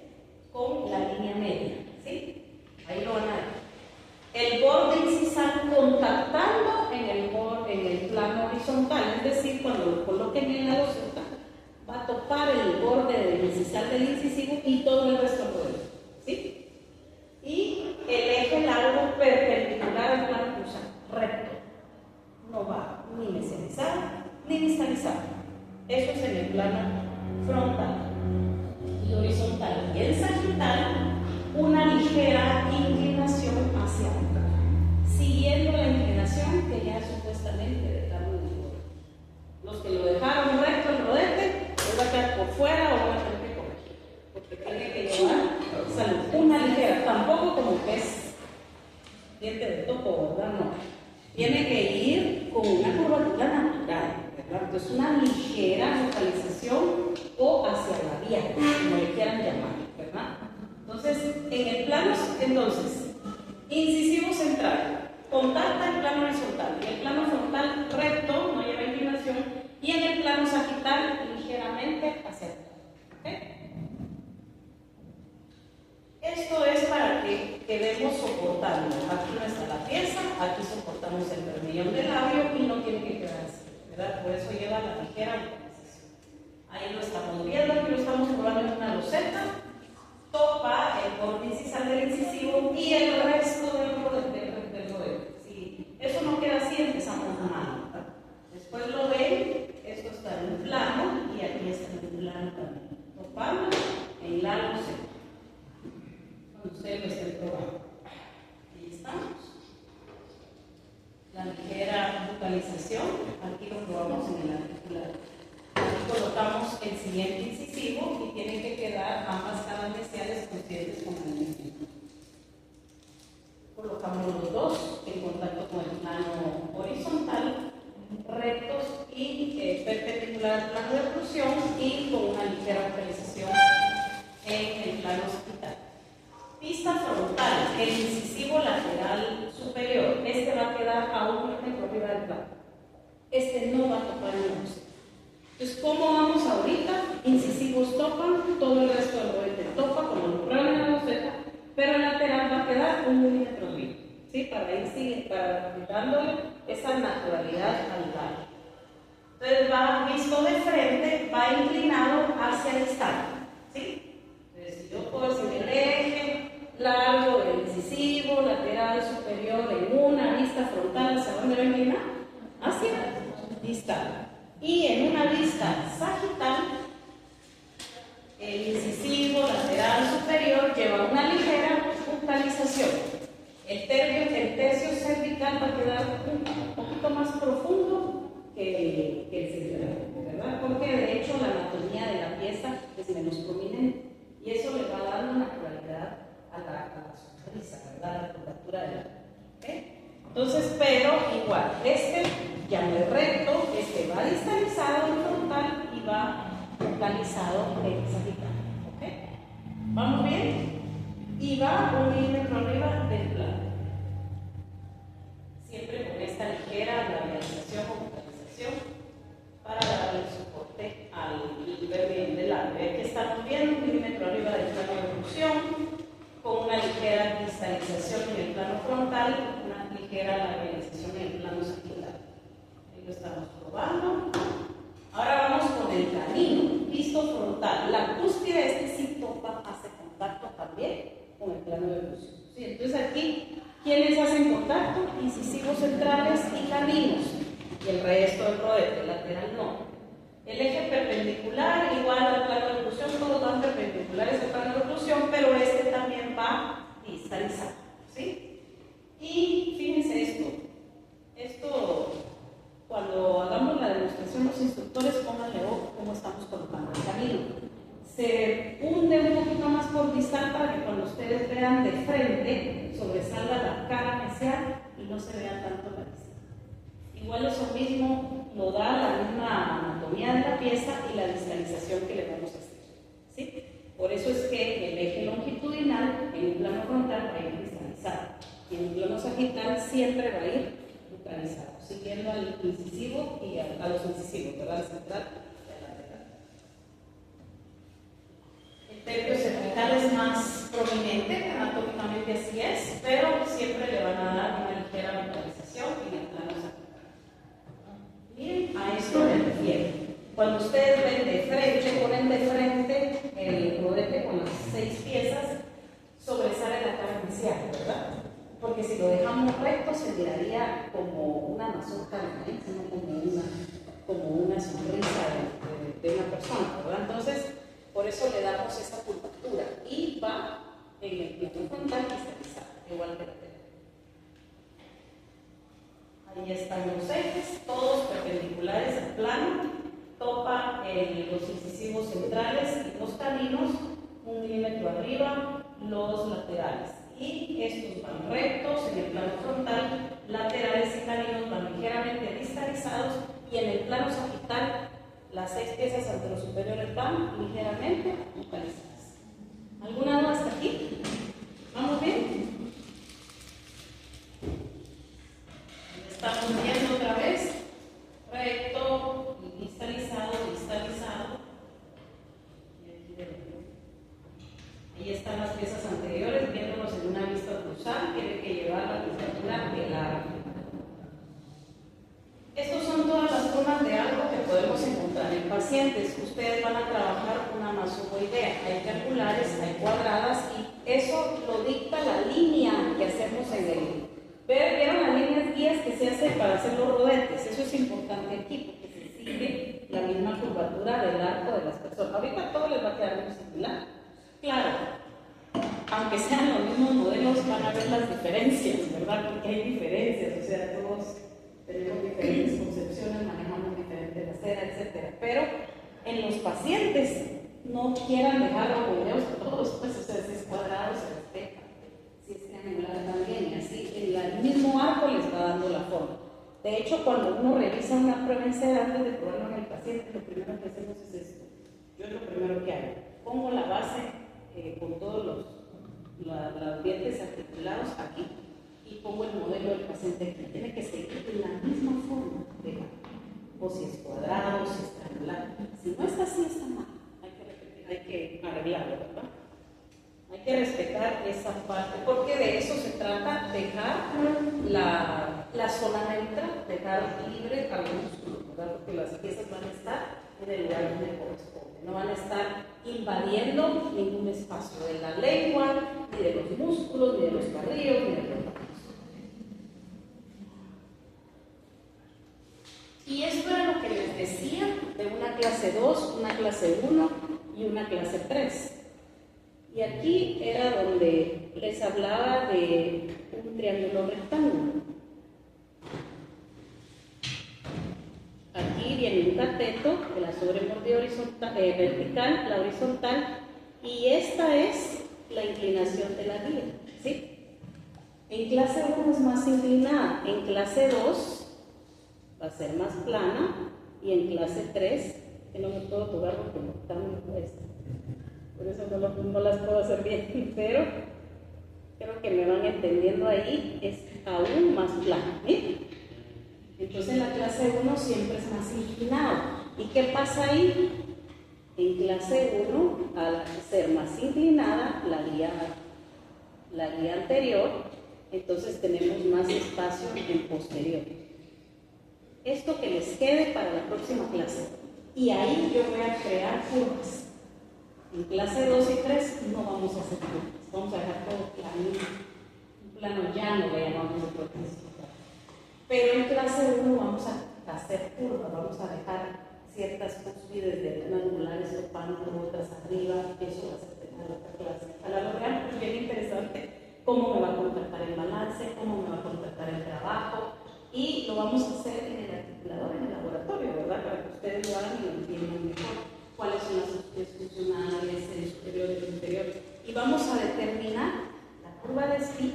con la línea media, ¿sí? Ahí lo van a ver. El borde incisal contactando en el plano horizontal, es decir, cuando lo coloquen en la loseta, va a topar el borde del incisal del incisivo y todo el resto del borde, ¿sí? Y el eje largo perpendicular al plano cruzado, recto. No va ni mesializado ni distalizado. Eso es en el plano frontal. Y horizontal y en sagital, una ligera inclinación hacia acá, siguiendo la inclinación que ya supuestamente dejaron en el rodete. Los que lo dejaron recto el rodete, les va a quedar por fuera o van a tener que corregir, porque tiene que llevar una ligera, tampoco como que es diente de topo, ¿verdad? No, tiene que ir con una curvatura natural, ¿verdad? Entonces una ligera localización o hacia la vía, como le quieran llamar, ¿verdad? Entonces, en el plano, incisivo central, contacta el plano horizontal, y el plano frontal recto, no lleva inclinación, y en el plano sagital, ligeramente hacia atrás. ¿Okay? Esto es para que quedemos soportando. Aquí no está la pieza, aquí soportamos el bermellón del labio y no tiene que quedar así, ¿verdad? Por eso lleva la ligera localización. Ahí lo estamos viendo, aquí lo estamos probando en una loseta. Topa el borde incisal del incisivo y el resto del rodete. Si eso no queda así, empezamos mal, ¿verdad? Después lo ven, esto está en un plano y aquí está en un plano también. Topando en la loseta. Cuando ustedes lo estén probando. Ahí estamos. La ligera localización, aquí lo probamos en el articular. Colocamos el siguiente incisivo y tienen que quedar ambas caras mesiales coincidentes con el mismo. Colocamos los dos en contacto con el plano horizontal, rectos y perpendicular al plano de oclusión, y con una ligera localización en el plano sagital. Pista frontal, el incisivo lateral superior. Este va a quedar a 1 metro arriba del plano. Este no va a topar en la loseta. Entonces, ¿cómo vamos ahorita? Incisivos topan, todo el resto del rodete topa, como lo prueban en la loseta, pero el lateral va a quedar 1 milímetro arriba, ¿sí? Para ir dándole esa naturalidad al lado. Entonces, va visto de frente, va inclinado hacia el distal, ¿sí? Entonces, yo puedo decir el eje largo del incisivo, lateral superior en una vista frontal, ¿hacia dónde va a inclinar? Hacia distal. Y en una vista sagital, el incisivo lateral superior lleva una ligera focalización. El tercio cervical va a quedar un poquito más profundo que el central, ¿verdad? Porque de hecho la anatomía de la pieza es menos prominente y eso le va dando naturalidad a la sonrisa, ¿verdad? La curvatura de la piel. ¿Okay? Entonces, pero igual, este ya no es recto, este va distalizado en frontal y va focalizado en sagital. ¿Ok? ¿Vamos bien? Y va 1 milímetro arriba del plano. Siempre con esta ligera labial. resto del rodete, lateral no. El eje perpendicular, igual al plano de oclusión, todos van perpendiculares al plano de oclusión, pero este también va distalizado, ¿sí? Y fíjense esto, cuando hagamos la demostración, los instructores pónganle ojo cómo estamos colocando el camino. Se hunde un poquito más por distal para que cuando ustedes vean de frente sobresalga la cara mesial y no se vea tanto la vista. Igual eso mismo lo da la misma anatomía de la pieza y la distalización que le vamos a hacer, ¿sí? Por eso es que el eje longitudinal en un plano frontal va a ir distalizado y en un plano sagital siempre va a ir bucalizado, siguiendo al incisivo y a los incisivos, ¿verdad? Al central y al lateral. El tercio cervical es más prominente, anatómicamente así es, pero siempre le van a dar una ligera bucalización en el plano sagital. Bien, a esto me refiero. Cuando ustedes ven de frente, ponen de frente el rodete con las 6 piezas, sobresale la cara inicial, ¿verdad? Porque si lo dejamos recto se miraría como una mazorca de maíz, no como una sonrisa de una persona, ¿verdad? Entonces, por eso le damos esa curvatura y va en el plano frontal distalizado, igual que la lateral. Ahí están los ejes, todos perpendiculares al plano, topa los incisivos centrales y los caninos, 1 milímetro arriba, los laterales. Y estos van rectos en el plano frontal, laterales y caninos van ligeramente distalizados y en el plano sagital, las 6 piezas anterosuperiores van ligeramente bucalizadas. ¿Alguna duda hasta aquí? ¿Vamos bien? Estamos viendo otra vez, recto y distalizado, distalizado. Ahí están las piezas anteriores, viéndonos en una vista cruzada, tiene que llevar la curvatura de largo. Estos son todas las formas de algo que podemos encontrar en pacientes. Ustedes van a trabajar una masoidea, hay triangulares, hay cuadradas y eso lo dicta la línea que hacemos en el... ¿Vieron las líneas guías que se hacen para hacer los rodetes? Eso es importante aquí porque se sigue la misma curvatura del arco de las personas. Ahorita todo les va a quedar muy similar. Claro, aunque sean los mismos modelos, van a ver las diferencias, ¿verdad? Porque hay diferencias, o sea, todos tenemos diferentes concepciones, manejamos diferente la cera, etc. Pero en los pacientes no quieran dejar los modelos todos, pues, o sea, si es cuadrado, se respeta. Si es triangular también, y así el mismo arco les va dando la forma. De hecho, cuando uno revisa una prueba en cera antes de probarlo en el paciente, lo primero que hacemos es esto. Yo es lo primero que hago. Pongo la base con todos los dientes articulados aquí y pongo el modelo del paciente aquí. Tiene que seguir la misma forma de la, o si es cuadrado, si es triangular. Si no está así, está mal. Hay que arreglarlo, ¿verdad? Hay que respetar esa parte, porque de eso se trata, dejar la zona neutra, dejar libre al músculo, ¿verdad? Porque las piezas van a estar en el lugar donde corresponde, no van a estar invadiendo ningún espacio de la lengua, ni de los músculos, ni de los carrillos, ni de los brazos. Y esto era lo que les decía de una clase 2, una clase 1 y una clase 3. Y aquí era donde les hablaba de un triángulo rectángulo. Aquí viene un cateto de la sobremordida vertical, la horizontal, y esta es la inclinación de la guía, ¿sí? En clase 1 es más inclinada, en clase 2 va a ser más plana, y en clase 3, que no me puedo jugar porque no está muy puesta. Por eso no las puedo hacer bien, pero creo que me van entendiendo ahí, es aún más plano, ¿sí? Entonces la clase 1 siempre es más inclinado. ¿Y qué pasa ahí? En clase 1, al ser más inclinada la guía anterior, entonces tenemos más espacio en posterior. Esto que les quede para la próxima clase. Y ahí yo voy a crear curvas. En clase 2 y 3 no vamos a hacer curvas, vamos a dejar todo plano llano, le llamamos de protección. Pero en clase 1 vamos a hacer curva, vamos a dejar ciertas cúspides de angulares topando, otras arriba, eso va a ser tema de otra clase. A la larga es bien interesante cómo me va a contratar el balance, cómo me va a contratar el trabajo, y lo vamos a hacer en el articulador, en el laboratorio, ¿verdad? Para que ustedes lo hagan y lo entiendan mejor. Cuáles son las opciones funcionales, el superior y el inferior. Y vamos a determinar la curva de SPI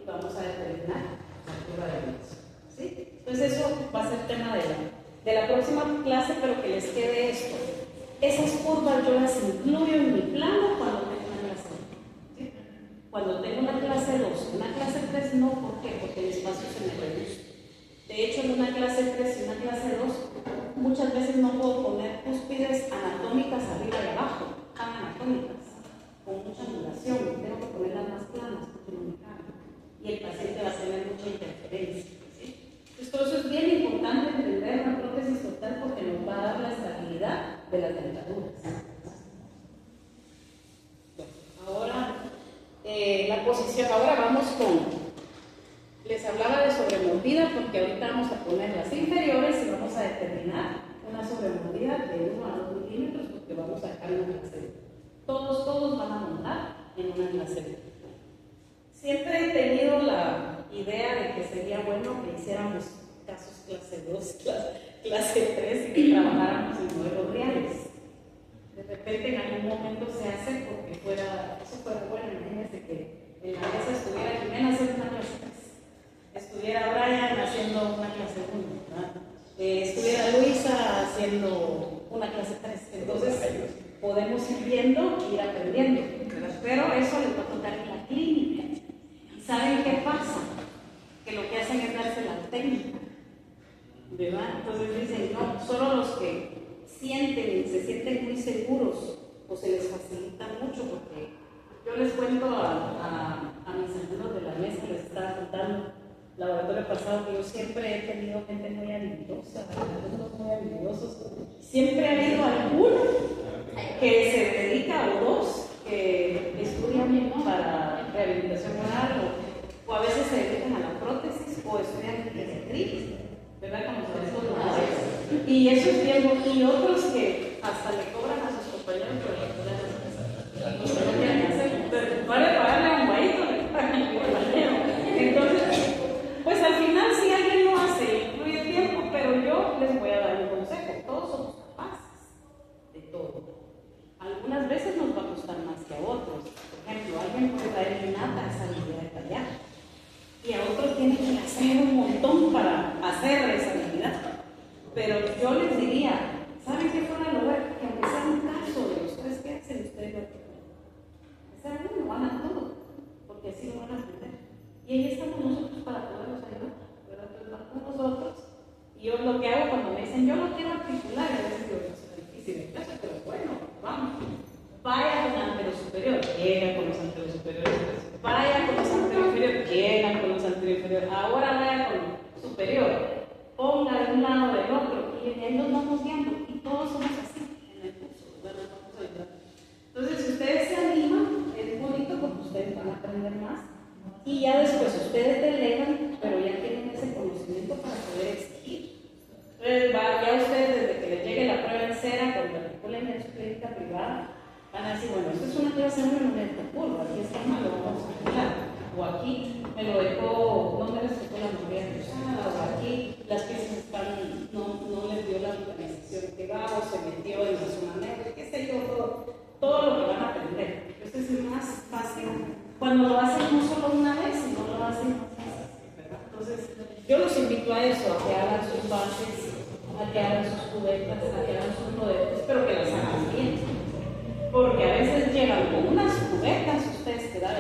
y vamos a determinar la curva de Wilson. ¿Sí? Entonces eso va a ser tema de la próxima clase, pero que les quede esto. Esas curvas yo las incluyo en mi plano cuando tengo una clase 1. ¿Sí? Cuando tengo una clase 2, una clase 3 no, ¿por qué? Porque el espacio se me reduce. De hecho, en una clase 3 y una clase 2, muchas veces no puedo poner cúspides anatómicas arriba y abajo, tan anatómicas, con mucha angulación. Tengo que ponerlas más planas porque no me caben. Y el paciente va a tener mucha interferencia. ¿Sí? Entonces, todo eso es bien importante entender una prótesis total porque nos va a dar la estabilidad de las dentaduras. Ahora, la posición. Ahora vamos con. Les hablaba de sobremordida porque ahorita vamos a poner las inferiores y vamos a determinar una sobremordida de 1 a 2 milímetros porque vamos a dejar una clase. Todos van a montar en una clase. Siempre he tenido la idea de que sería bueno que hiciéramos casos clase 2, clase 3 y que trabajáramos en modelos reales. De repente en algún momento se hace porque eso fuera bueno. Imagínense que en la mesa estuviera Jimena haciendo una clase 3. Estuviera Brian haciendo una clase 1, ¿verdad? Estuviera Luisa haciendo una clase 3. Entonces, podemos ir viendo e ir aprendiendo, ¿verdad? Pero eso les va a contar en la clínica. ¿Y saben qué pasa? Que lo que hacen es darse la técnica, ¿verdad? Entonces dicen, no, solo los que se sienten muy seguros o se les facilita mucho, porque yo les cuento a mis amigos de la mesa, les estaba contando laboratorio pasado que yo siempre he tenido gente muy habilidosa, alumnos muy habilidosos. Siempre ha habido alguno que se dedica o dos que estudian para rehabilitación oral o a veces se dedican a la prótesis o estudian pediatría, ¿verdad? Como sabes los doctores. Y eso es bien, y otros que hasta le cobran a sus compañeros por la no quieren hacer, vale pagarle a un guayito, le pagan al compañero. Entonces, pues al final si alguien lo hace, incluye tiempo, pero yo les voy a dar un consejo. Todos somos capaces de todo. Algunas veces nos va a costar más que a otros. Por ejemplo, alguien puede traer innata esa habilidad de tallar y a otros tiene que hacer un montón para hacer esa habilidad. Pero yo les diría, ¿saben qué fuera a lograr? Que aunque sea un caso de los 3 que hacen ustedes, uno van a todo, porque así lo van a aprender. Y ahí estamos nosotros para poderlos ayudar, ¿verdad? Entonces van con nosotros. Y yo lo que hago cuando me dicen, yo no quiero articular, y a veces digo, eso es difícil en clase, pero bueno, vamos. Vaya con el anterior superior, llega con los anteriores superiores. Vaya con los anteriores inferiores, llegan con los anteriores inferiores. Ahora vaya con superior. Ponga de un lado del otro. Y ahí nos vamos guiando. Y todos somos así en el curso, ¿verdad? Nos vamos a ayudar. Entonces, si ustedes se animan, es bonito porque ustedes van a aprender más. Y ya después ustedes delegan, pero ya tienen ese conocimiento para poder exigir. Entonces, ya ustedes, desde que les llegue la prueba en cera, cuando articulen en su clínica privada, van a decir, bueno, esto es una clase 1 en el curva, aquí está mal, lo vamos a articular. O aquí me lo dejó, no me respetó la memoria cruzada, o aquí las piezas no les dio la organización que va, o se metió en la zona negra, qué sé yo, todo lo que van a aprender. Esto es más fácil cuando lo hacen no solo una vez, sino lo hacen más veces, ¿verdad? Entonces, yo los invito a eso, a que hagan sus bases, a que hagan sus cubetas, a que hagan sus rodeos, pero que las hagan bien. Porque a veces llegan con unas cubetas, ustedes quedan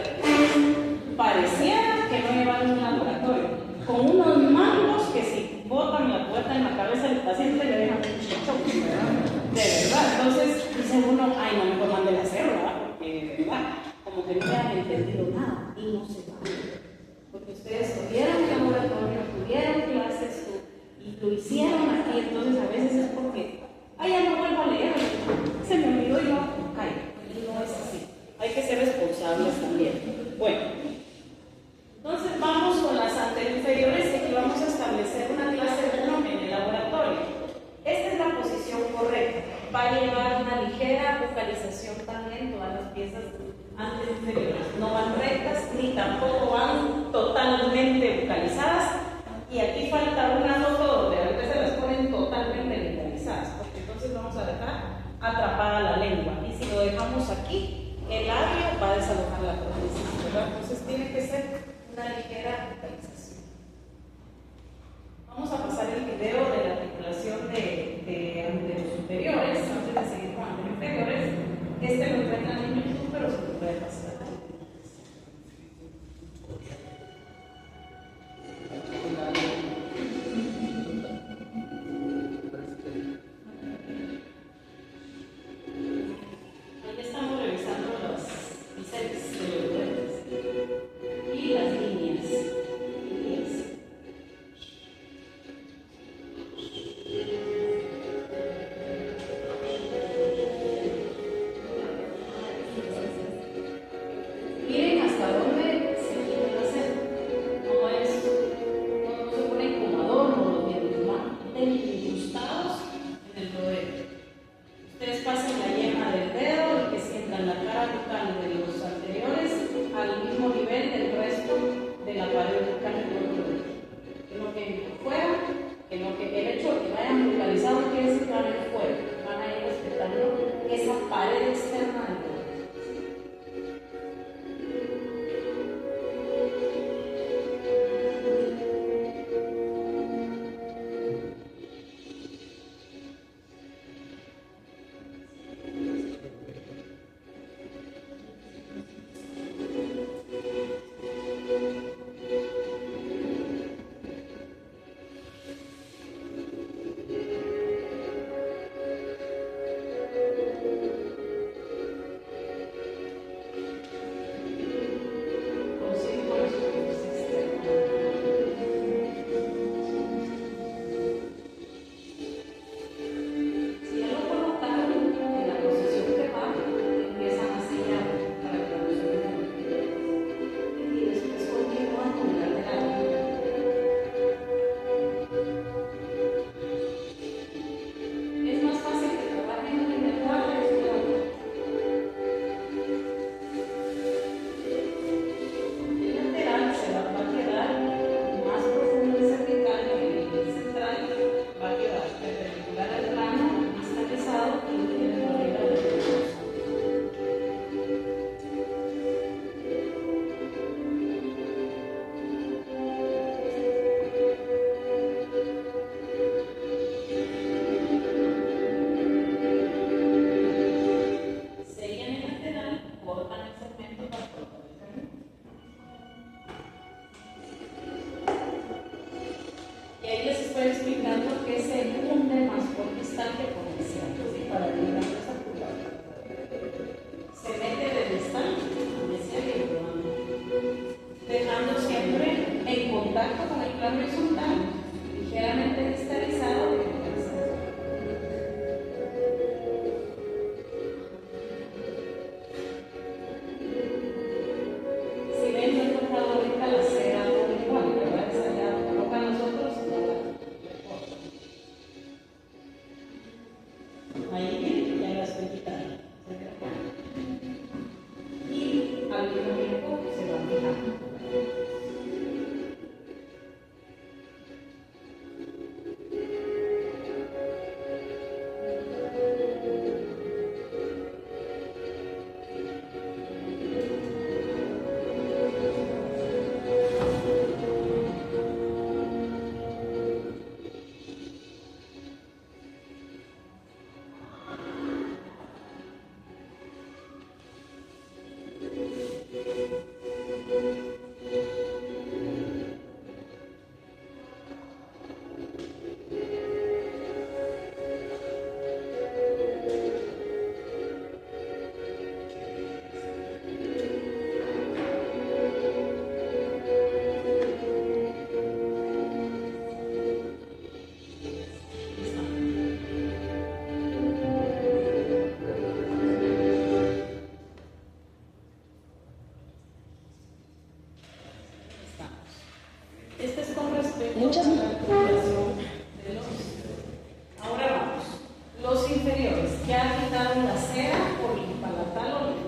pareciera que no llevan un laboratorio, con unos mangos que si botan la cubeta en la cabeza del paciente le dejan un chicho, ¿verdad? De verdad. Entonces dice uno, ay, no me manden a hacer, ¿verdad? Porque de verdad, como que no hayan entendido nada y no se van. Porque ustedes tuvieron laboratorio, tuvieron clases y lo hicieron aquí, entonces a veces es porque, ay, ya no vuelvo a leer, se me olvidó y no caigo. Y no es así. Hay que ser responsables también. Bueno, entonces vamos con las anteriores y aquí vamos a establecer una clase 1 en el laboratorio. tampoco van totalmente bucalizadas. Y aquí falta una foto donde a veces las ponen totalmente bucalizadas, porque entonces vamos a dejar atrapada la lengua. Y si lo dejamos aquí, el labio va a desalojar la prótesis, ¿verdad? Entonces tiene que ser una ligera bucalización. Vamos a pasar el video de la articulación de anteros superiores, antes de seguir con anteros inferiores. Este lo encuentran en YouTube, pero se lo puede pasar. Aquí estamos revisando los bíceps de los dedos y las líneas. Miren hasta dónde se quieren hacer. No se ponen como adorno los dientes, van incrustados en el rodeo. Ustedes pasen la yema del dedo y que sientan la cara bucal de los anteriores al mismo nivel del resto de la pared bucal del otro dedo. Que no queden por fuera, que el hecho de que vayan bucalizados quiere decir que van a ir fuera, van a ir respetando esa pared externa del dedo.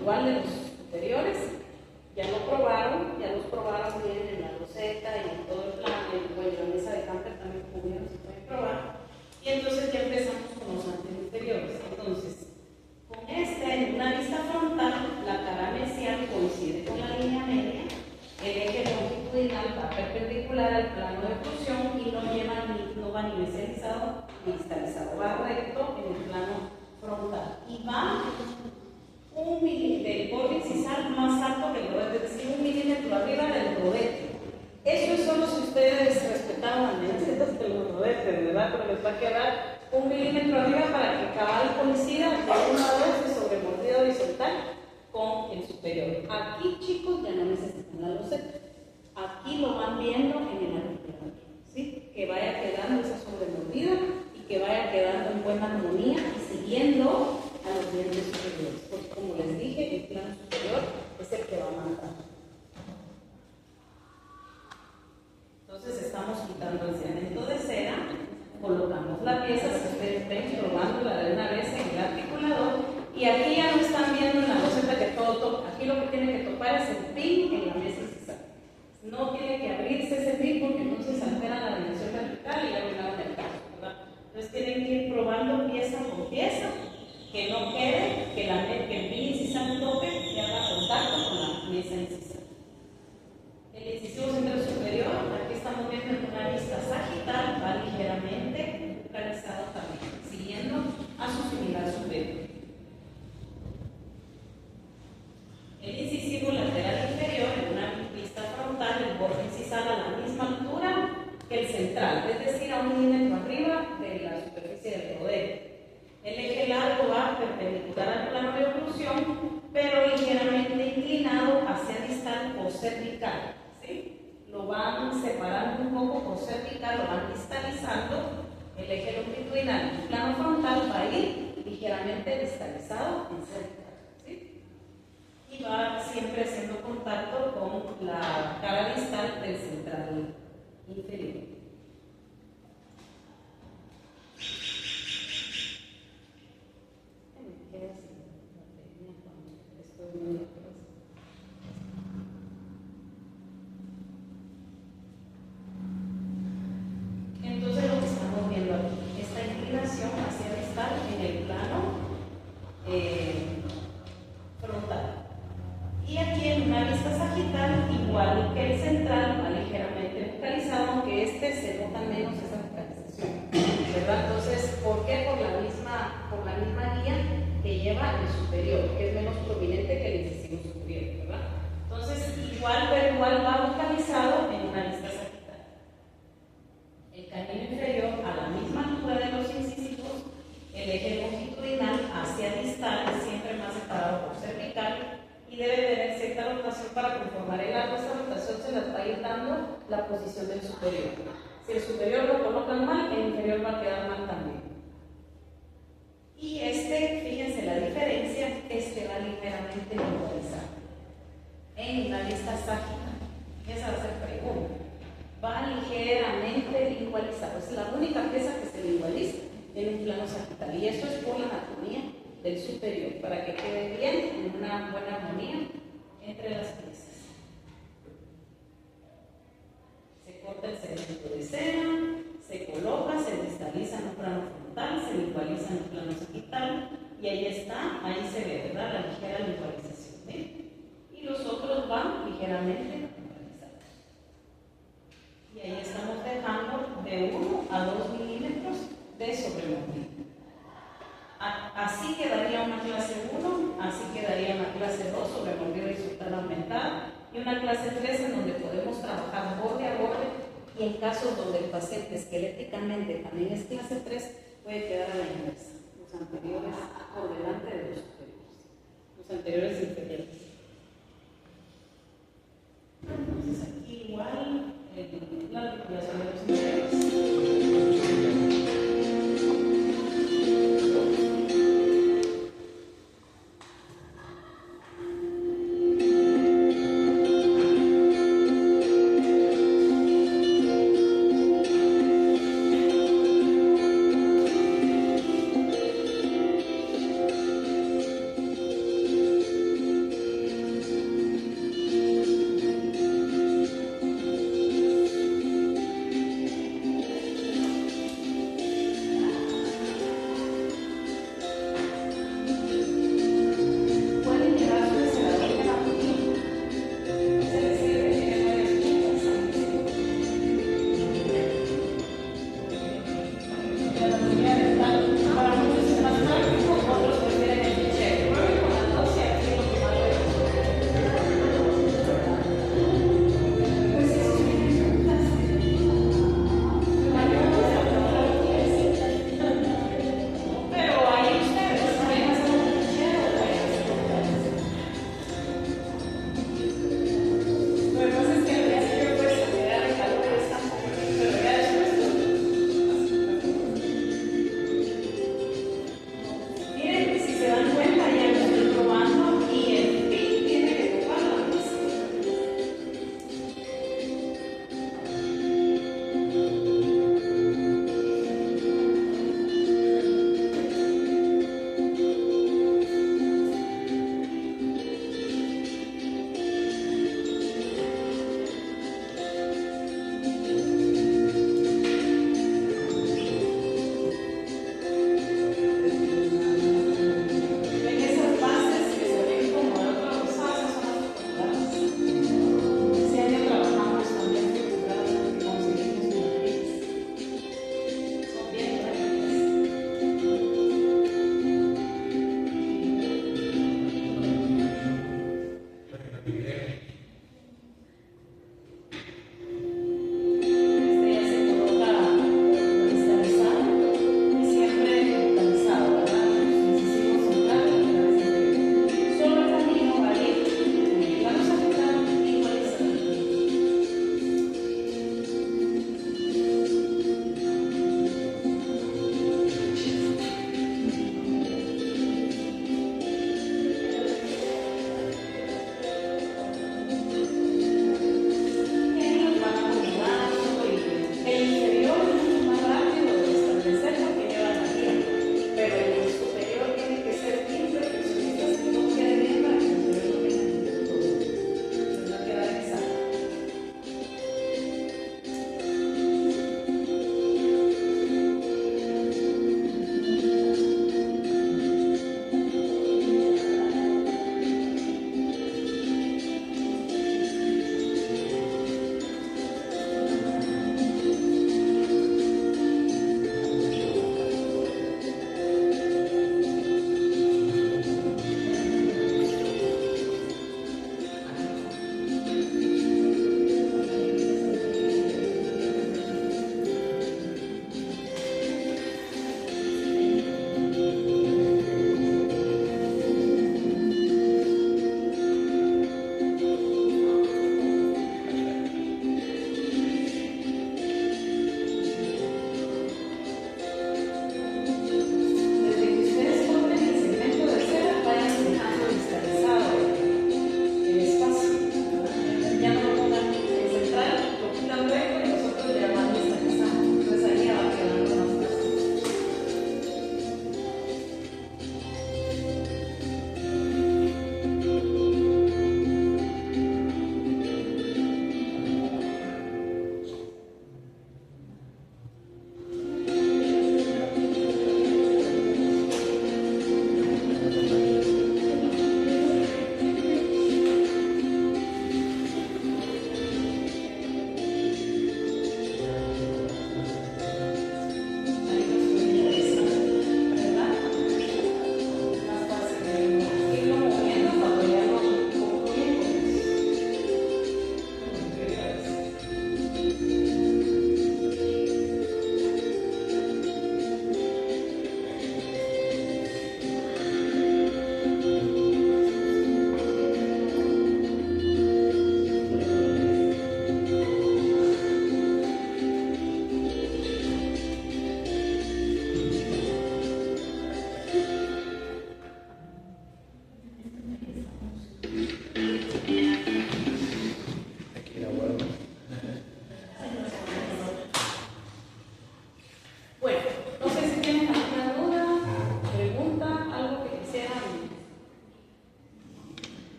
igual de los superiores, ya lo probaron, ya los distalizado, va recto en el plano frontal y va un milímetro del borde incisal más alto que el rodete, es decir, 1 milímetro arriba del rodete. Eso es solo si ustedes respetaron las medidas de los rodetes, ¿verdad? Pero les va a quedar 1 milímetro arriba para que cabal coincida de una vez sobre el mordido horizontal con el superior. Aquí, chicos, ya no necesitan la loseta. Aquí lo van viendo en el articulador, ¿sí? Que vaya quedando esa sobremordida y que vaya quedando en buena armonía y siguiendo a los dientes superiores. Porque como les dije, el plano superior es el que va a marcar. Entonces estamos quitando el cemento de cera, colocamos la pieza, si ustedes ven, probándola de una vez en el articulador, y aquí ya no están viendo en la loseta que todo toca. Aquí lo que tiene que tocar es el pin en la mesa incisal. No tiene que abrirse ese pin porque entonces altera la dimensión vertical y ya arruinaron el caso, ¿verdad? Entonces tienen que ir probando pieza por pieza, que no quede, que el pin incisal toque y haga contacto con la mesa incisal. El incisivo central superior, aquí estamos viendo en una vista sagital, va ligeramente bucalizado también, siguiendo a su similar superior. El incisivo lateral inferior, en una vista frontal, el borde incisal a la misma altura que el central, es decir, a 1 milímetro arriba de la superficie del rodete. El eje largo va perpendicular al plano de oclusión, pero ligeramente inclinado hacia distal o cervical. ¿Sí? Lo van separando un poco por cervical, lo van distalizando. El eje longitudinal en el plano frontal va a ir ligeramente distalizado en cervical. ¿Sí? Y va siempre haciendo contacto con la cara distal del central inferior. Entonces lo que estamos viendo aquí, esta inclinación hacia distal en el plano frontal. Y aquí en una vista sagital, igual que el central, va ligeramente focalizado, aunque se nota menos esa focalización, ¿verdad? Entonces, ¿por qué? Por la misma guía que lleva el superior, que es menos prominente que el incisivo superior, ¿verdad? Entonces, igual va focalizado en una vista sagital. El canino inferior a la misma altura de los incisivos, el eje longitudinal hacia distal, siempre más separado por cervical, y debe tener cierta rotación para conformar el arco. Esta rotación se la va a ir dando la posición del superior. Si el superior lo colocan mal, el inferior va a quedar mal también. Y fíjense la diferencia, va ligeramente igualizado en una vista sagital. Esa va a ser pregunta. Va ligeramente igualizado. Es la única pieza que se le igualiza en un plano sagital. Y eso es por la anatomía del superior, para que quede bien en una buena armonía entre las piezas. Se corta el cemento de cera, se coloca, se distaliza en un plano frontal, se igualiza en un plano sagital, y ahí está, ahí se ve, ¿verdad? La ligera igualización, ¿eh? Y los otros van ligeramente igualizados. Y ahí estamos dejando de 1 a 2 milímetros de sobremordida. Así quedaría una clase 1, así quedaría una clase 2 sobre mordida horizontal aumentada, y una clase 3 en donde podemos trabajar borde a borde, y en casos donde el paciente esqueléticamente también es clase 3, puede quedar a la inversa, los anteriores por delante de los superiores, los anteriores inferiores. Entonces aquí igual la articulación de los inferiores.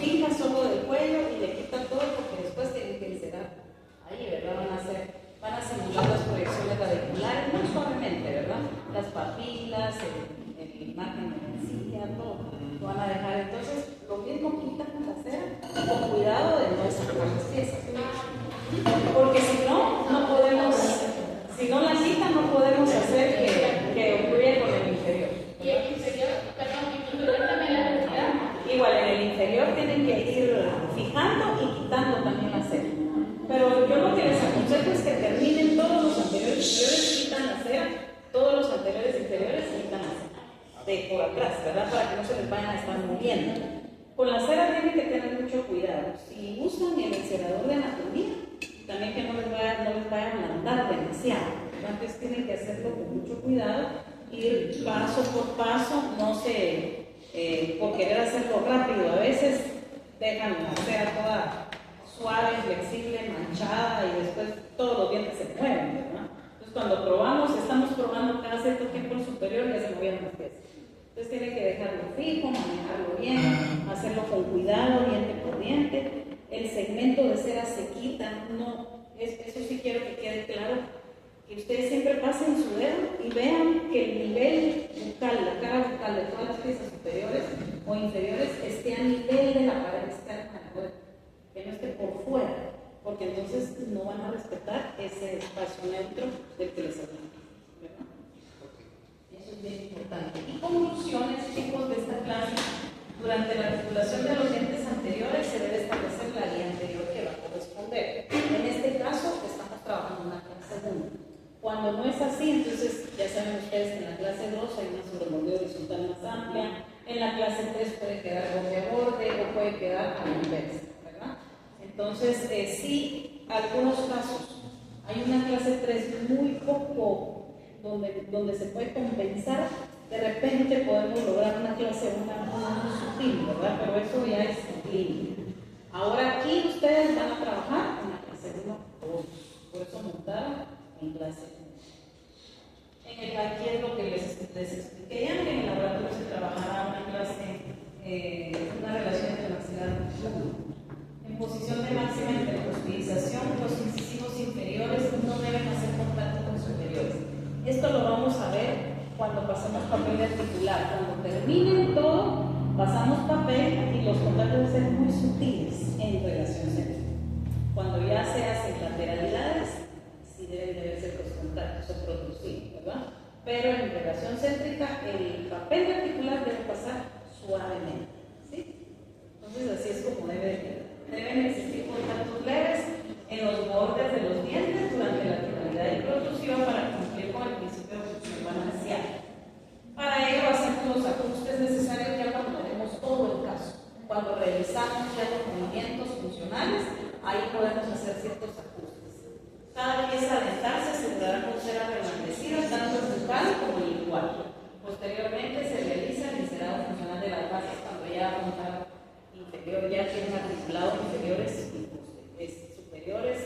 fija solo del cuello y le quita todo porque después tienen que encerar ahí, ¿verdad? Van a simular las proyecciones radiculares muy suavemente, ¿verdad? Las papilas, el margen de la encía, todo lo van a dejar. Entonces, lo mismo quitan la cera con cuidado de no sacar las piezas. Porque si no, no podemos, si no la quitan, no podemos hacer que ocurra con el inferior. ¿Y el inferior? Perdón, ¿el inferior también la velocidad? Igual, en el inferior tienen que ir fijando y quitando también la cera. Pero yo lo que les aconsejo es que terminen todos los anteriores inferiores, quitan la cera, todos los anteriores inferiores quitan la cera. De por atrás, ¿verdad? Para que no se les vayan a estar moviendo. Con la cera tienen que tener mucho cuidado. Si usan el encerador de anatomía, también que no les vayan a mandar demasiado. Entonces tienen que hacerlo con mucho cuidado, ir paso por paso, no sé, por querer hacerlo rápido. A veces dejan la cera toda suave, flexible, manchada y después todos los dientes se mueven, ¿verdad? Entonces cuando probamos, estamos probando cada cierto tiempo el superior y ya se movían las piezas. Entonces tiene que dejarlo fijo, manejarlo bien, hacerlo con cuidado, diente por diente. El segmento de cera se quita, no, eso sí quiero que quede claro, que ustedes siempre pasen su dedo y vean que el nivel bucal, la cara bucal de todas las piezas superiores o inferiores esté a nivel de la pared externa del cuerpo, que no esté por fuera, porque entonces no van a respetar ese espacio neutro del que les hablamos, ¿verdad? Eso es bien importante. Y conclusiones, chicos, de esta clase. Durante la articulación de los dientes anteriores se debe establecer la guía anterior que va a corresponder. En este caso, estamos trabajando en una clase 1. Cuando no es así, entonces ya saben ustedes que en la clase 2 hay una sobremordida horizontal más amplia, en la clase 3 puede quedar borde a borde o puede quedar a la inversa, ¿verdad? Entonces, sí, algunos casos, hay una clase 3 muy poco donde se puede compensar. De repente podemos lograr una clase 1 muy sutil, ¿verdad? Pero eso ya es clínico. Ahora aquí ustedes van a trabajar en la clase 1 o 2, por eso montaron en clase 1. Aquí es lo que les expliqué ya, que en el laboratorio se trabajará una clase, una relación entre maxilar en posición de máxima intercostilización. Los incisivos inferiores no deben hacer contacto con superiores. Esto lo vamos a ver cuando pasamos papel articular. Cuando terminen todo, pasamos papel y los contactos deben ser muy sutiles en relación céntrica. Cuando ya se hacen lateralidades, sí deben ser los contactos o producir, ¿verdad? Pero en relación céntrica, el papel articular debe pasar suavemente, ¿sí? Entonces así es como debe quedar. Deben existir contactos leves en los bordes de los dientes durante la finalidad de producción para cumplir con el principio de función balanceada. Para ello hacemos los ajustes necesarios ya cuando tenemos todo el caso. Cuando revisamos ya los movimientos funcionales, ahí podemos hacer ciertos ajustes. Cada pieza dental se asegurará con cera reblandecida, tanto el bucal como el lingual. Posteriormente se realiza el encerado funcional de las bases cuando ya montar inferior, ya tienen articulados inferiores y superiores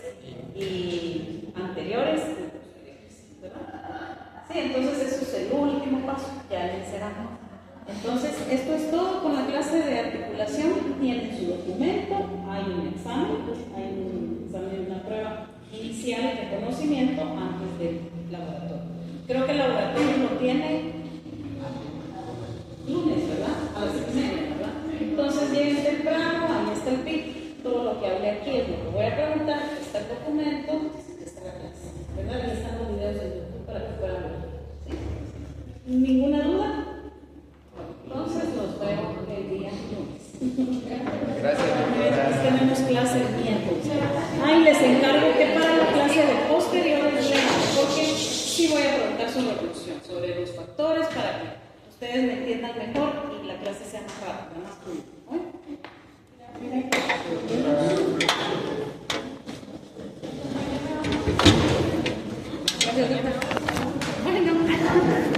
y anteriores y posteriores, ¿verdad? Sí, entonces eso es el último paso, ya el encerado. Entonces, esto es todo con la clase de articulación. Tienen su documento, hay un examen, una prueba inicial de conocimiento antes del laboratorio. Creo que el laboratorio lo tiene lunes, ¿verdad? A las 6:30, ¿verdad? Entonces lleguen temprano, ahí está el PIC. Todo lo que hablé aquí es lo que voy a preguntar, está el documento, está la clase, ¿verdad? Y están los videos en YouTube para que puedan ver. ¿Sí? ¿Ninguna duda? Entonces los veo el día lunes. Gracias. Tenemos clase el miércoles. Y les encargo que para la clase de posteriores lean, porque sí voy a preguntar sobre evolución, sobre los factores para que ustedes me entiendan mejor y la clase sea más rápida, más fluida. Gracias. Bueno.